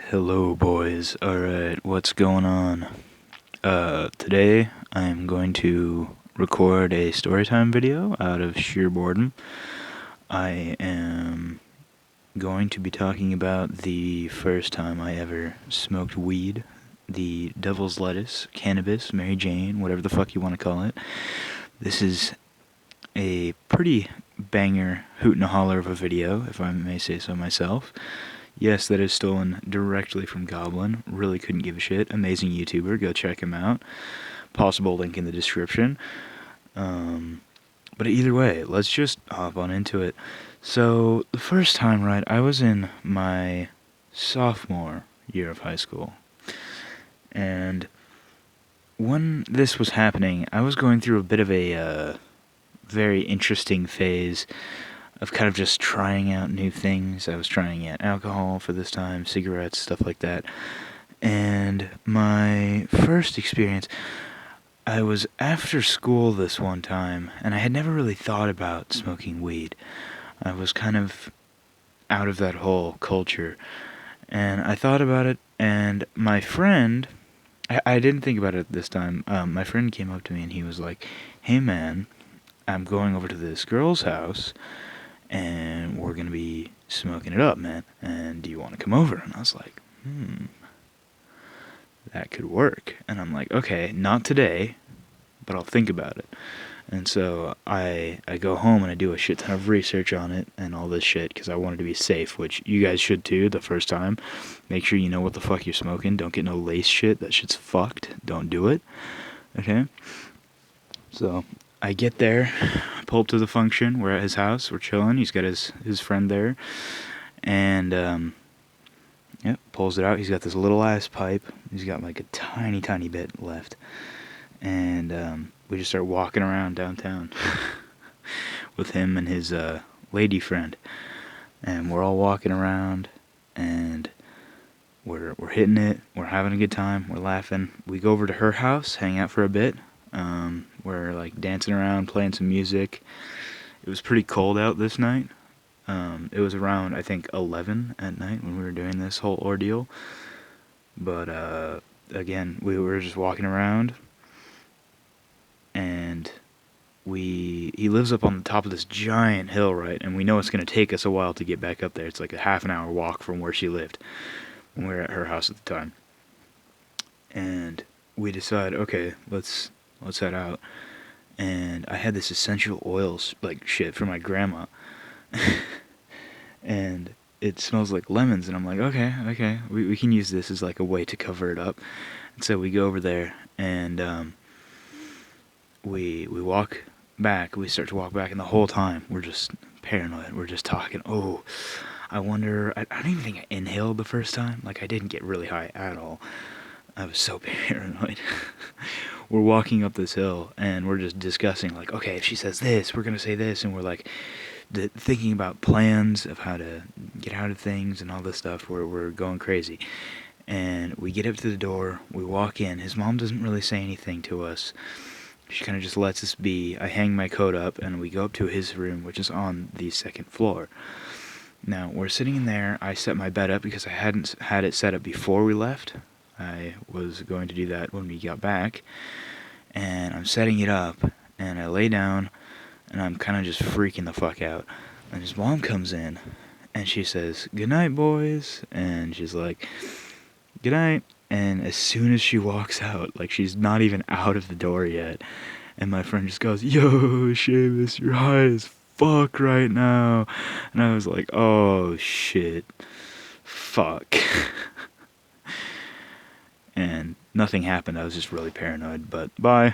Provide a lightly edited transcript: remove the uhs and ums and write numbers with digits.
Hello, boys. Alright, what's going on? Today I'm going to record a storytime video out of sheer boredom. I am going to be talking about the first time I ever smoked weed, the devil's lettuce, cannabis, Mary Jane, whatever the fuck you want to call it. This is a pretty banger hoot and a holler of a video, if I may say so myself. Yes, that is stolen directly from Goblin. Really couldn't give a shit. Amazing YouTuber. Go check him out. Possible link in the description. But either way, let's just hop on into it. So, the first time, right, I was in my sophomore year of high school. And when this was happening, I was going through a bit of a very interesting phase of kind of just trying out new things. I was trying out alcohol for this time, cigarettes, stuff like that. And my first experience, I was after school this one time, and I had never really thought about smoking weed. I was kind of out of that whole culture. And I thought about it, and my friend, I didn't think about it this time. My friend came up to me and he was like, "Hey man, I'm going over to this girl's house, and we're gonna be smoking it up, man, and do you want to come over?" And I was like, that could work. And I'm like, okay, not today, but I'll think about it. And so I go home and I do a shit ton of research on it and all this shit, because I wanted to be safe, which you guys should too the first time. Make sure you know what the fuck you're smoking. Don't get no lace shit. That shit's fucked. Don't do it. Okay? So I get there, pull up to the function. We're at his house. We're chilling. He's got his friend there. And, pulls it out. He's got this little ass pipe. He's got like a tiny, tiny bit left. And we just start walking around downtown with him and his lady friend. And we're all walking around, and we're hitting it. We're having a good time. We're laughing. We go over to her house, hang out for a bit. We're like dancing around, playing some music. It was pretty cold out this night. It was around, I think, 11 at night when we were doing this whole ordeal. But again, we were just walking around, and he lives up on the top of this giant hill, right? And we know it's going to take us a while to get back up there. It's like a half an hour walk from where she lived when we were at her house at the time. And we decide, okay, let's head out. And I had this essential oils like shit for my grandma. And it smells like lemons, and I'm like, okay, we can use this as like a way to cover it up. And so we go over there, and we walk back. We start to walk back, and the whole time we're just paranoid. We're just talking. Oh, I wonder. I don't even think I inhaled the first time. Like, I didn't get really high at all. I was so paranoid. We're walking up this hill, and we're just discussing, like, okay, if she says this, we're gonna say this, and we're like thinking about plans of how to get out of things and all this stuff. We're going crazy. And we get up to the door, we walk in. His mom doesn't really say anything to us. She kind of just lets us be. I hang my coat up, and we go up to his room, which is on the second floor. Now, we're sitting in there. I set my bed up because I hadn't had it set up before we left. I was going to do that when we got back. And I'm setting it up, and I lay down, and I'm kind of just freaking the fuck out. And his mom comes in, and she says, "Good night, boys." And she's like, "Good night." And as soon as she walks out, like, she's not even out of the door yet, and my friend just goes, "Yo, Seamus, you're high as fuck right now." And I was like, oh shit, fuck. And nothing happened. I was just really paranoid. But bye.